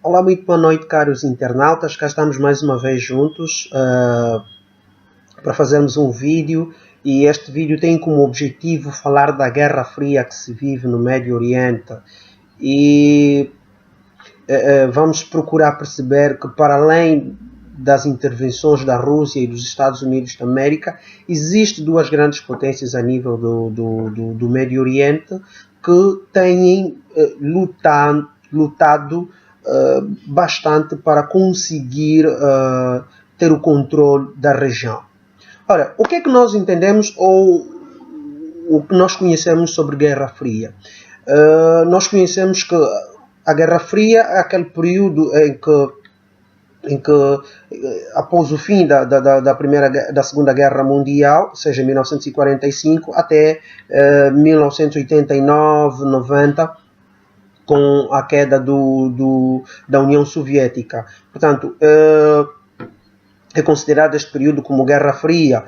Olá, muito boa noite, caros internautas. Cá estamos mais uma vez juntos para fazermos um vídeo, e este vídeo tem como objetivo falar da Guerra Fria que se vive no Médio Oriente, e vamos procurar perceber que, para além das intervenções da Rússia e dos Estados Unidos da América, existem duas grandes potências a nível do Médio Oriente que têm lutado bastante para conseguir ter o controle da região. Ora, o que é que nós entendemos ou o que nós conhecemos sobre Guerra Fria? Nós conhecemos que a Guerra Fria é aquele período em que após o fim da Segunda Guerra Mundial, ou seja, em 1945 até 1989, 90, com a queda da União Soviética. Portanto, é considerado este período como Guerra Fria,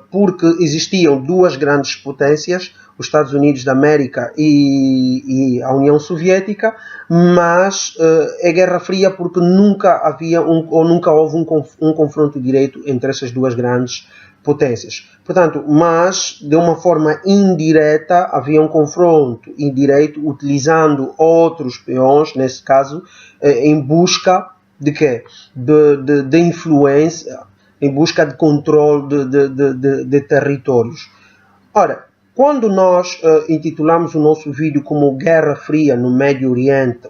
porque existiam duas grandes potências, os Estados Unidos da América e a União Soviética, mas é Guerra Fria porque nunca havia nunca houve um confronto direto entre essas duas grandes potências. Portanto, mas de uma forma indireta havia um confronto indireto utilizando outros peões, nesse caso, em busca de quê? De influência, em busca de controle de territórios. Ora, quando nós intitulamos o nosso vídeo como Guerra Fria no Médio Oriente,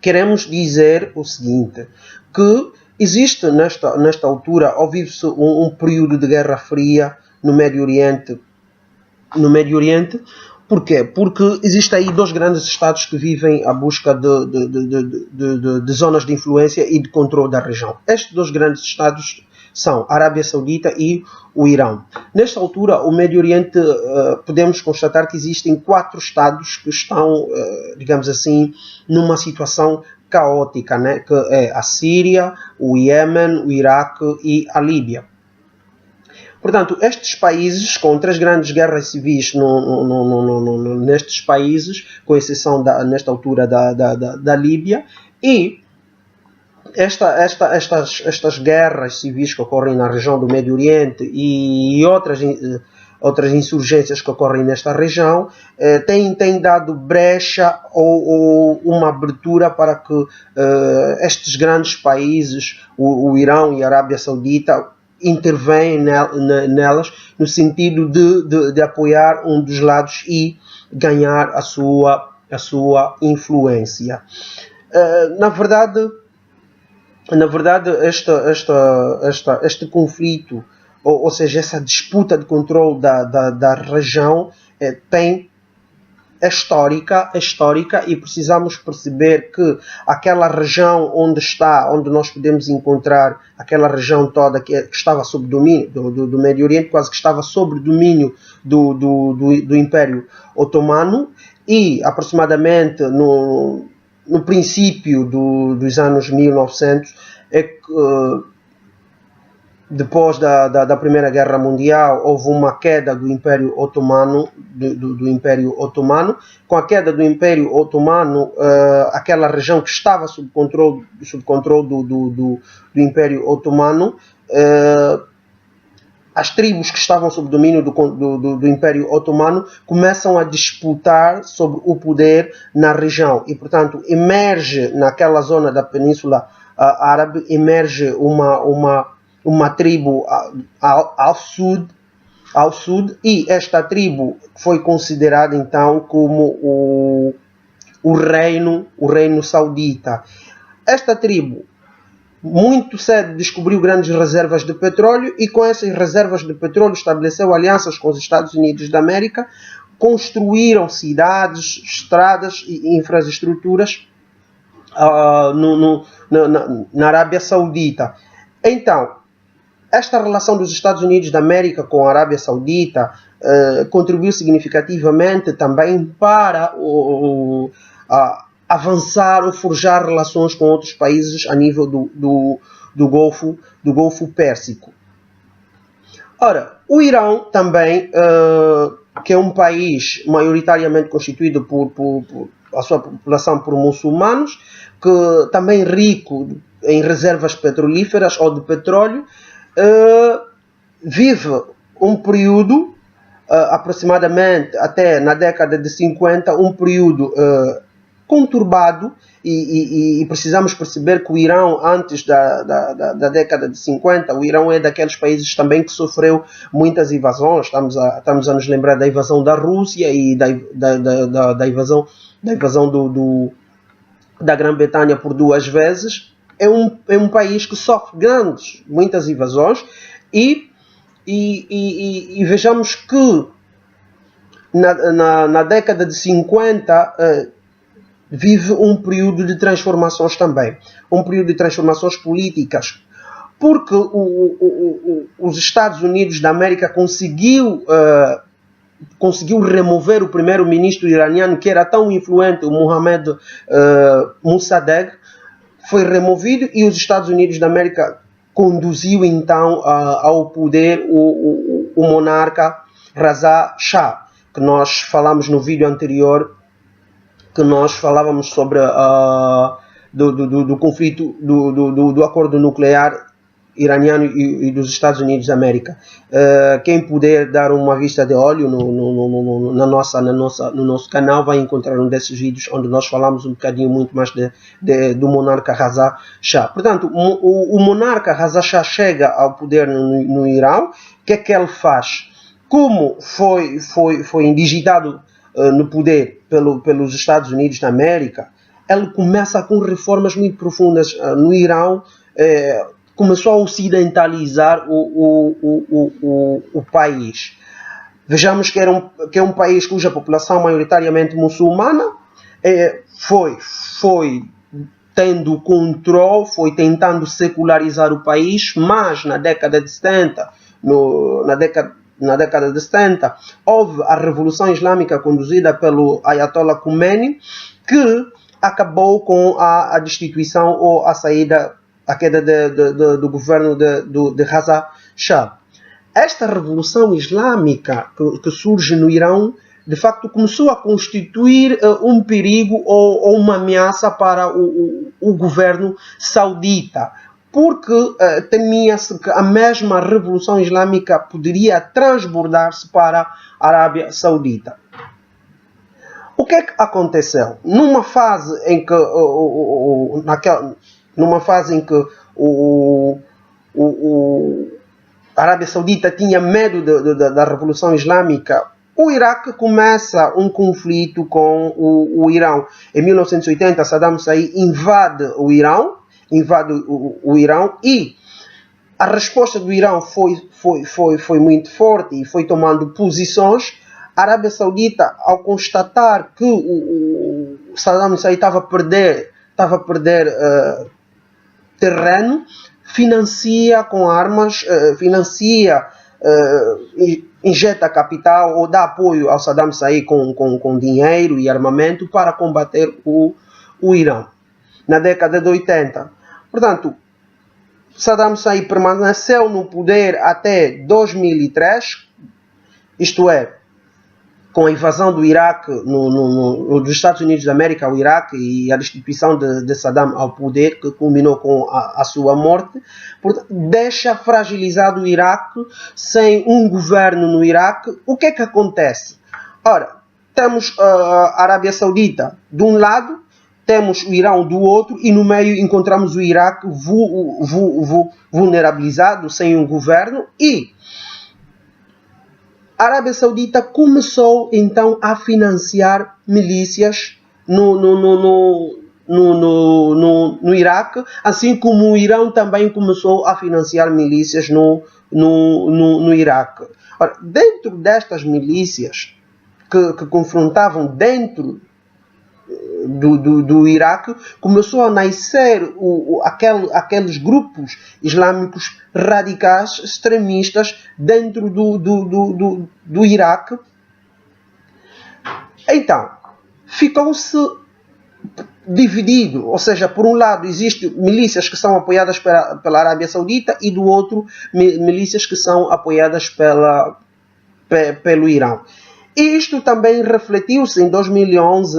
queremos dizer o seguinte, que existe nesta altura, ou vive-se um período de Guerra Fria no Médio Oriente. Porquê? Porque existem aí dois grandes estados que vivem à busca de zonas de influência e de controle da região. Estes dois grandes estados são a Arábia Saudita e o Irão. Nesta altura, o Médio Oriente, podemos constatar que existem 4 estados que estão, digamos assim, numa situação caótica, né? Que é a Síria, o Iêmen, o Iraque e a Líbia. Portanto, estes países, com 3 grandes guerras civis nestes países, com exceção nesta altura da Líbia, e estas guerras civis que ocorrem na região do Médio Oriente e outras insurgências que ocorrem nesta região, têm dado brecha ou uma abertura para que estes grandes países, o Irão e a Arábia Saudita, intervêm nelas no sentido de apoiar um dos lados e ganhar a sua influência. Na verdade, este conflito, ou seja, essa disputa de controle da região é histórica, e precisamos perceber que aquela região onde nós podemos encontrar aquela região toda que estava sob domínio do Médio Oriente, quase que estava sob domínio do Império Otomano, e aproximadamente no princípio dos anos 1900 é que depois da Primeira Guerra Mundial houve uma queda do Império Otomano, do Império Otomano. Com a queda do Império Otomano, aquela região que estava sob controle do Império Otomano, as tribos que estavam sob domínio do Império Otomano começam a disputar sobre o poder na região, e portanto emerge naquela zona da Península Árabe, emerge uma tribo ao sul, e esta tribo foi considerada então como o reino saudita. Esta tribo muito cedo descobriu grandes reservas de petróleo, e com essas reservas de petróleo estabeleceu alianças com os Estados Unidos da América, construíram cidades, estradas e infraestruturas na Arábia Saudita. Então, esta relação dos Estados Unidos da América com a Arábia Saudita contribuiu significativamente também para avançar ou forjar relações com outros países a nível do Golfo Pérsico. Ora, o Irão também, que é um país maioritariamente constituído por sua população por muçulmanos, que também rico em reservas petrolíferas ou de petróleo, vive um período, aproximadamente até na década de 50, um período conturbado, e precisamos perceber que o Irão, antes da década de 50, o Irão é daqueles países também que sofreu muitas invasões. Estamos a nos lembrar da invasão da Rússia e da invasão da Grã-Bretanha por 2 vezes. É um país que sofre muitas invasões, e vejamos que na década de 50 vive um período de transformações também, um período de transformações políticas, porque os Estados Unidos da América conseguiu remover o primeiro-ministro iraniano, que era tão influente, o Mohammad Mossadegh, foi removido, e os Estados Unidos da América conduziu então ao poder o monarca Reza Shah, que nós falamos no vídeo anterior, que nós falávamos sobre do conflito do acordo nuclear iraniano e dos Estados Unidos da América. Quem puder dar uma vista de olho no nosso canal vai encontrar um desses vídeos onde nós falamos um bocadinho muito mais do monarca Reza Shah. Portanto, o monarca Reza Shah chega ao poder no Irão. O que é que ele faz? Como foi indigitado no poder pelos Estados Unidos da América, ele começa com reformas muito profundas no Irão. Começou a ocidentalizar o país. Vejamos que é um país cuja população maioritariamente muçulmana foi tendo controle, foi tentando secularizar o país, mas na década de 70, na década de 70, houve a Revolução Islâmica conduzida pelo Ayatollah Khomeini, que acabou com a destituição ou a queda do governo de Reza Shah. Esta Revolução Islâmica que surge no Irão, de facto, começou a constituir um perigo ou uma ameaça para o governo saudita, porque temia-se que a mesma Revolução Islâmica poderia transbordar-se para a Arábia Saudita. O que é que aconteceu? Numa fase em que a Arábia Saudita tinha medo da Revolução Islâmica, o Iraque começa um conflito com o Irão. Em 1980, Saddam Hussein invade o Irão, e a resposta do Irão foi muito forte e foi tomando posições. A Arábia Saudita, ao constatar que o Saddam Hussein estava a perder terreno, financia com armas, injeta capital ou dá apoio ao Saddam Hussein com dinheiro e armamento para combater o Irão. Na década de 80. Portanto, Saddam Hussein permaneceu no poder até 2003, isto é, com a invasão do Iraque, dos Estados Unidos da América ao Iraque, e a destituição de Saddam ao poder, que culminou com a sua morte. Portanto, deixa fragilizado o Iraque, sem um governo no Iraque. O que é que acontece? Ora, temos a Arábia Saudita de um lado, temos o Irão do outro, e no meio encontramos o Iraque vulnerabilizado, sem um governo, e a Arábia Saudita começou então a financiar milícias no Iraque, assim como o Irão também começou a financiar milícias no Iraque. Ora, dentro destas milícias que confrontavam dentro do Iraque, começou a nascer aqueles grupos islâmicos radicais, extremistas, dentro do Iraque. Então, ficou-se dividido, ou seja, por um lado existem milícias que são apoiadas pela Arábia Saudita, e do outro milícias que são apoiadas pelo Irão. Isto também refletiu-se em 2011,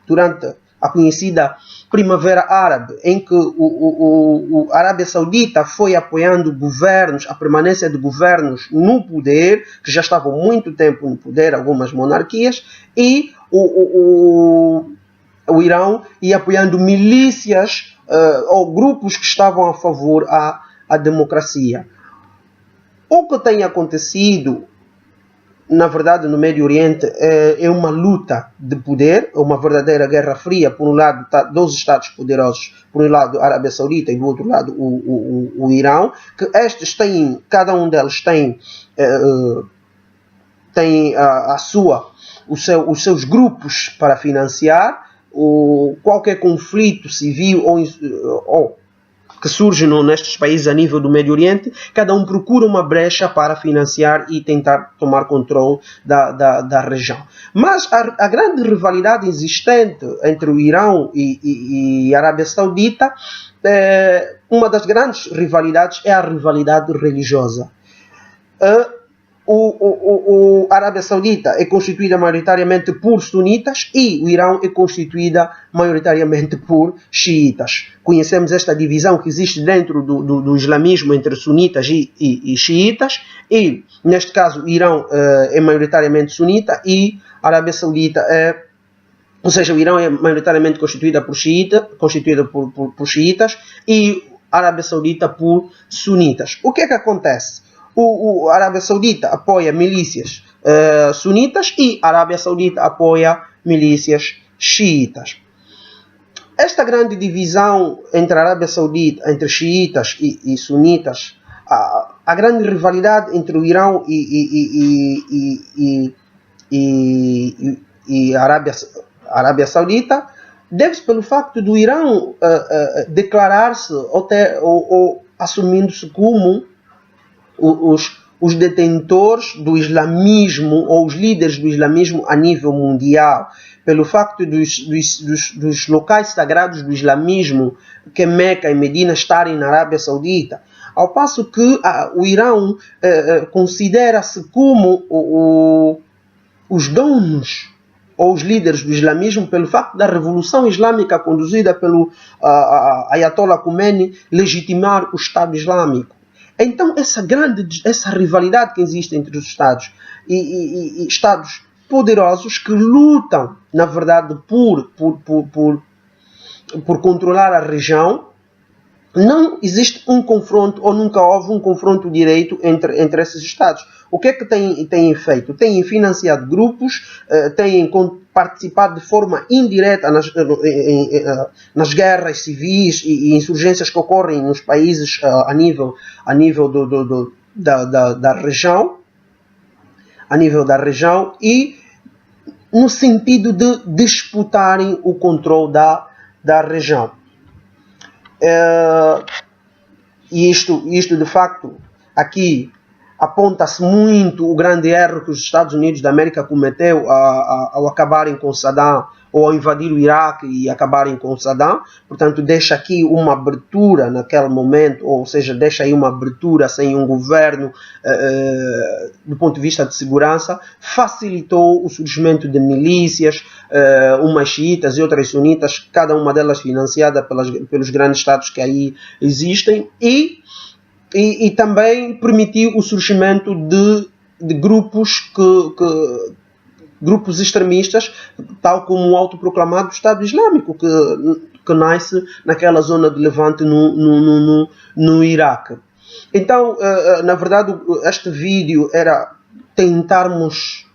durante a conhecida Primavera Árabe, em que a Arábia Saudita foi apoiando governos, a permanência de governos no poder, que já estavam muito tempo no poder, algumas monarquias, e o Irão ia apoiando milícias ou grupos que estavam a favor à democracia. O que tem acontecido, na verdade, no Médio Oriente é uma luta de poder, é uma verdadeira guerra fria. Por um lado, dois Estados poderosos, por um lado a Arábia Saudita e do outro lado o Irão, que estes têm, cada um deles tem os seus grupos para financiar qualquer conflito civil ou que surge nestes países a nível do Médio Oriente. Cada um procura uma brecha para financiar e tentar tomar controle da região. Mas a grande rivalidade existente entre o Irão e a Arábia Saudita, uma das grandes rivalidades é a rivalidade religiosa. A Arábia Saudita é constituída maioritariamente por sunitas e o Irão é constituída maioritariamente por xiitas. Conhecemos esta divisão que existe dentro do islamismo entre sunitas e xiitas, e neste caso o Irão é maioritariamente sunita e a Arábia Saudita ou seja, o Irão é maioritariamente constituído por xiitas e a Arábia Saudita por sunitas. O que é que acontece? A Arábia Saudita apoia milícias sunitas e a Arábia Saudita apoia milícias xiitas. Esta grande divisão entre a Arábia Saudita, entre xiitas e sunitas, a grande rivalidade entre o Irão e a Arábia Saudita, deve-se pelo facto do Irão declarar-se ou assumindo-se como os detentores do islamismo ou os líderes do islamismo a nível mundial, pelo facto dos locais sagrados do islamismo, que é Meca e Medina, estarem na Arábia Saudita, ao passo que o Irão considera-se como os donos ou os líderes do islamismo, pelo facto da revolução islâmica conduzida pelo Ayatollah Khomeini legitimar o Estado Islâmico. Então, essa rivalidade que existe entre os Estados e Estados poderosos que lutam, na verdade, por controlar a região, não existe um confronto, ou nunca houve um confronto direito entre esses Estados. O que é que têm feito? Têm financiado grupos, têm participado de forma indireta nas guerras civis e insurgências que ocorrem nos países a nível da região, e no sentido de disputarem o controle da região. E isto de facto aqui aponta-se muito o grande erro que os Estados Unidos da América cometeu ao acabarem com Saddam, ou ao invadir o Iraque e acabarem com Saddam. Portanto, deixa aqui uma abertura naquele momento, ou seja, deixa aí uma abertura sem um governo do ponto de vista de segurança, facilitou o surgimento de milícias, umas xiitas e outras sunitas, cada uma delas financiada pelos grandes estados que aí existem, e também permitiu o surgimento de grupos grupos extremistas, tal como o autoproclamado Estado Islâmico, que nasce naquela zona de Levante no Iraque. Então, na verdade, este vídeo era tentarmos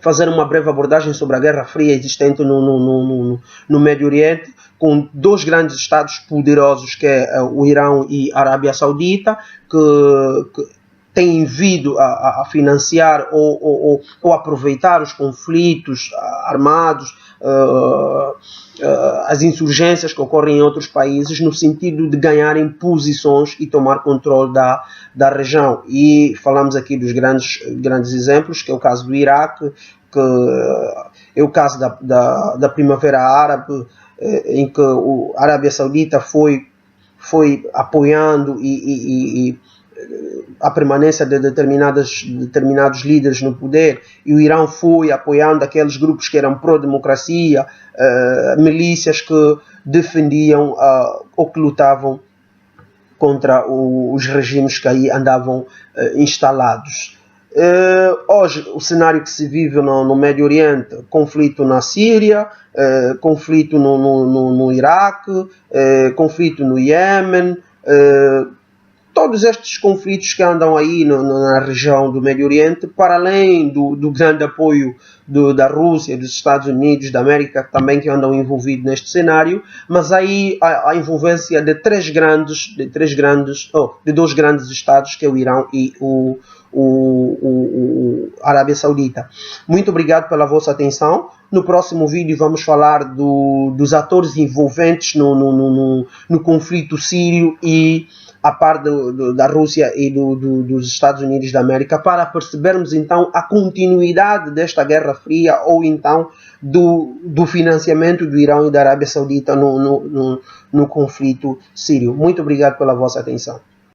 fazer uma breve abordagem sobre a Guerra Fria existente no Médio Oriente, com dois grandes estados poderosos, que é o Irão e a Arábia Saudita, que têm vindo a financiar ou aproveitar os conflitos armados, as insurgências que ocorrem em outros países, no sentido de ganharem posições e tomar controle da região. E falamos aqui dos grandes exemplos, que é o caso do Iraque, que é o caso da Primavera Árabe, em que a Arábia Saudita foi apoiando e a permanência de determinados líderes no poder, e o Irão foi apoiando aqueles grupos que eram pró-democracia, milícias que defendiam ou que lutavam contra os regimes que aí andavam instalados. Hoje, o cenário que se vive no Médio Oriente, conflito na Síria, conflito no Iraque, conflito no Iêmen, todos estes conflitos que andam aí na região do Médio Oriente, para além do grande apoio da Rússia, dos Estados Unidos, da América também, que andam envolvidos neste cenário, mas aí a envolvência de dois grandes estados, que é o Irão e a Arábia Saudita. Muito obrigado pela vossa atenção. No próximo vídeo vamos falar dos atores envolventes no conflito sírio e a par da Rússia e dos Estados Unidos da América, para percebermos então a continuidade desta Guerra Fria, ou então do financiamento do Irão e da Arábia Saudita no conflito sírio. Muito obrigado pela vossa atenção.